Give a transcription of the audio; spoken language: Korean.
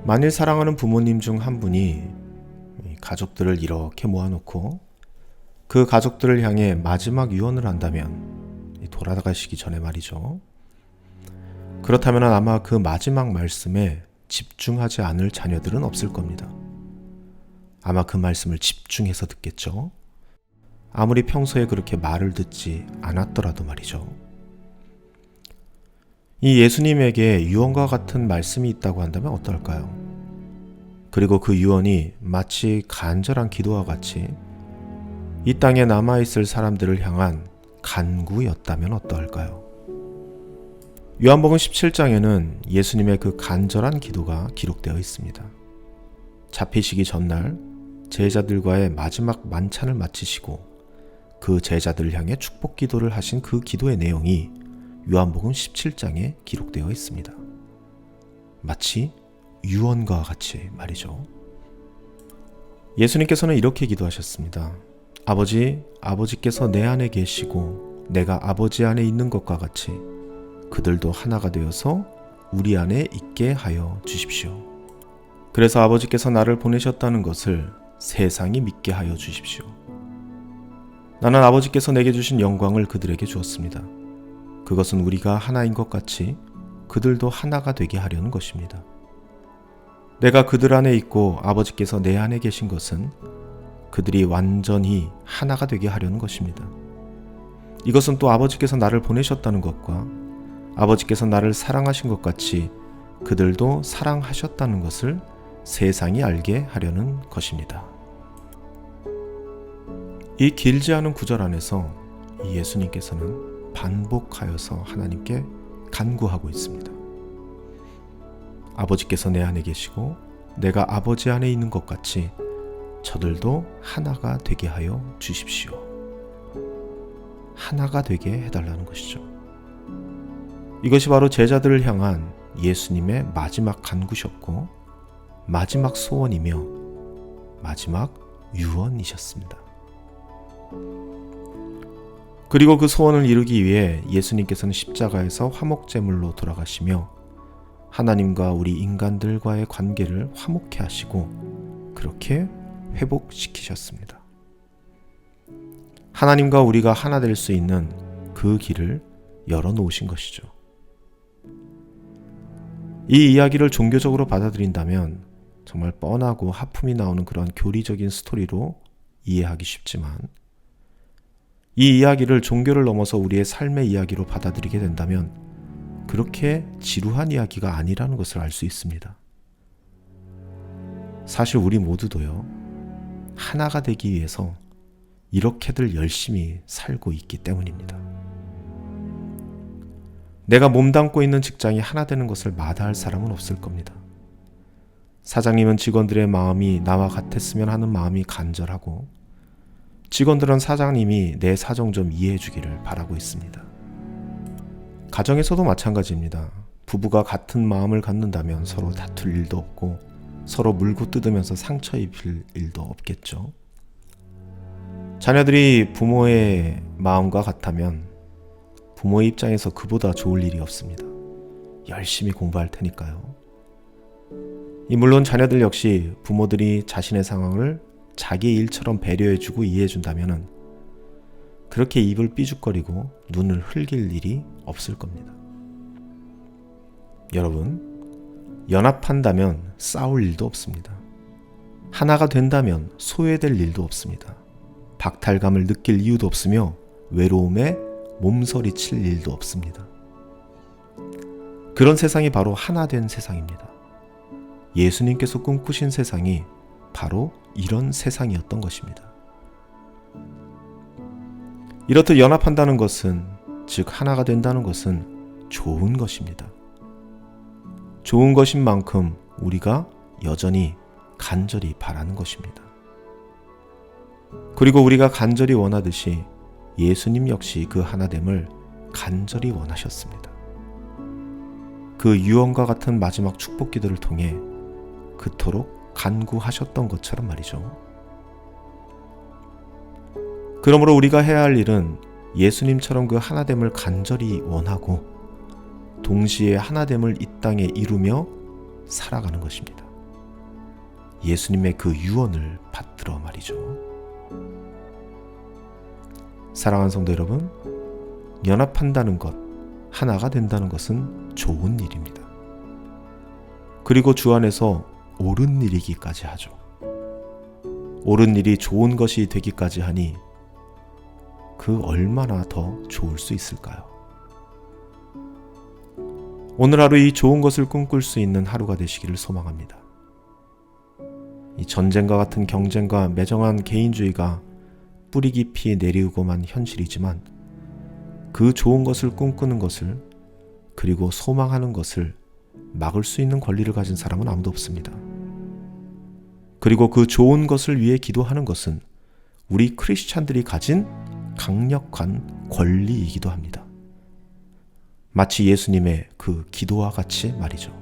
만일 사랑하는 부모님 중 한 분이 가족들을 이렇게 모아놓고 그 가족들을 향해 마지막 유언을 한다면, 돌아가시기 전에 말이죠. 그렇다면 아마 그 마지막 말씀에 집중하지 않을 자녀들은 없을 겁니다. 아마 그 말씀을 집중해서 듣겠죠. 아무리 평소에 그렇게 말을 듣지 않았더라도 말이죠. 이 예수님에게 유언과 같은 말씀이 있다고 한다면 어떨까요? 그리고 그 유언이 마치 간절한 기도와 같이 이 땅에 남아있을 사람들을 향한 간구였다면 어떨까요? 요한복음 17장에는 예수님의 그 간절한 기도가 기록되어 있습니다. 잡히시기 전날 제자들과의 마지막 만찬을 마치시고 그 제자들을 향해 축복 기도를 하신 그 기도의 내용이 요한복음 17장에 기록되어 있습니다. 마치 유언과 같이 말이죠. 예수님께서는 이렇게 기도하셨습니다. 아버지께서 내 안에 계시고 내가 아버지 안에 있는 것과 같이 그들도 하나가 되어서 우리 안에 있게 하여 주십시오. 그래서 아버지께서 나를 보내셨다는 것을 세상이 믿게 하여 주십시오. 나는 아버지께서 내게 주신 영광을 그들에게 주었습니다. 그것은 우리가 하나인 것 같이 그들도 하나가 되게 하려는 것입니다. 내가 그들 안에 있고 아버지께서 내 안에 계신 것은 그들이 완전히 하나가 되게 하려는 것입니다. 이것은 또 아버지께서 나를 보내셨다는 것과 아버지께서 나를 사랑하신 것 같이 그들도 사랑하셨다는 것을 세상이 알게 하려는 것입니다. 이 길지 않은 구절 안에서 이 예수님께서는 반복하여서 하나님께 간구하고 있습니다. 아버지께서 내 안에 계시고 내가 아버지 안에 있는 것 같이 저들도 하나가 되게 하여 주십시오. 하나가 되게 해달라는 것이죠. 이것이 바로 제자들을 향한 예수님의 마지막 간구셨고 마지막 소원이며 마지막 유언이셨습니다. 그리고 그 소원을 이루기 위해 예수님께서는 십자가에서 화목제물로 돌아가시며 하나님과 우리 인간들과의 관계를 화목케 하시고 그렇게 회복시키셨습니다. 하나님과 우리가 하나 될 수 있는 그 길을 열어놓으신 것이죠. 이 이야기를 종교적으로 받아들인다면 정말 뻔하고 하품이 나오는 그런 교리적인 스토리로 이해하기 쉽지만 이 이야기를 종교를 넘어서 우리의 삶의 이야기로 받아들이게 된다면 그렇게 지루한 이야기가 아니라는 것을 알 수 있습니다. 사실 우리 모두도요, 하나가 되기 위해서 이렇게들 열심히 살고 있기 때문입니다. 내가 몸담고 있는 직장이 하나 되는 것을 마다할 사람은 없을 겁니다. 사장님은 직원들의 마음이 나와 같았으면 하는 마음이 간절하고 직원들은 사장님이 내 사정 좀 이해해 주기를 바라고 있습니다. 가정에서도 마찬가지입니다. 부부가 같은 마음을 갖는다면 서로 다툴 일도 없고 서로 물고 뜯으면서 상처 입힐 일도 없겠죠. 자녀들이 부모의 마음과 같다면 부모의 입장에서 그보다 좋을 일이 없습니다. 열심히 공부할 테니까요. 물론 자녀들 역시 부모들이 자신의 상황을 자기 일처럼 배려해주고 이해해준다면 그렇게 입을 삐죽거리고 눈을 흘길 일이 없을 겁니다. 여러분, 연합한다면 싸울 일도 없습니다. 하나가 된다면 소외될 일도 없습니다. 박탈감을 느낄 이유도 없으며 외로움에 몸서리칠 일도 없습니다. 그런 세상이 바로 하나 된 세상입니다. 예수님께서 꿈꾸신 세상이 바로 이런 세상이었던 것입니다. 이렇듯 연합한다는 것은, 즉 하나가 된다는 것은 좋은 것입니다. 좋은 것인 만큼 우리가 여전히 간절히 바라는 것입니다. 그리고 우리가 간절히 원하듯이 예수님 역시 그 하나됨을 간절히 원하셨습니다. 그 유언과 같은 마지막 축복 기도를 통해 그토록 간구하셨던 것처럼 말이죠. 그러므로 우리가 해야 할 일은 예수님처럼 그 하나됨을 간절히 원하고 동시에 하나됨을 이 땅에 이루며 살아가는 것입니다. 예수님의 그 유언을 받들어 말이죠. 사랑하는 성도 여러분, 연합한다는 것, 하나가 된다는 것은 좋은 일입니다. 그리고 주 안에서 옳은 일이기까지 하죠. 옳은 일이 좋은 것이 되기까지 하니 그 얼마나 더 좋을 수 있을까요? 오늘 하루 이 좋은 것을 꿈꿀 수 있는 하루가 되시기를 소망합니다. 이 전쟁과 같은 경쟁과 매정한 개인주의가 뿌리 깊이 내리우고만 현실이지만 그 좋은 것을 꿈꾸는 것을 그리고 소망하는 것을 막을 수 있는 권리를 가진 사람은 아무도 없습니다. 그리고 그 좋은 것을 위해 기도하는 것은 우리 크리스찬들이 가진 강력한 권리이기도 합니다. 마치 예수님의 그 기도와 같이 말이죠.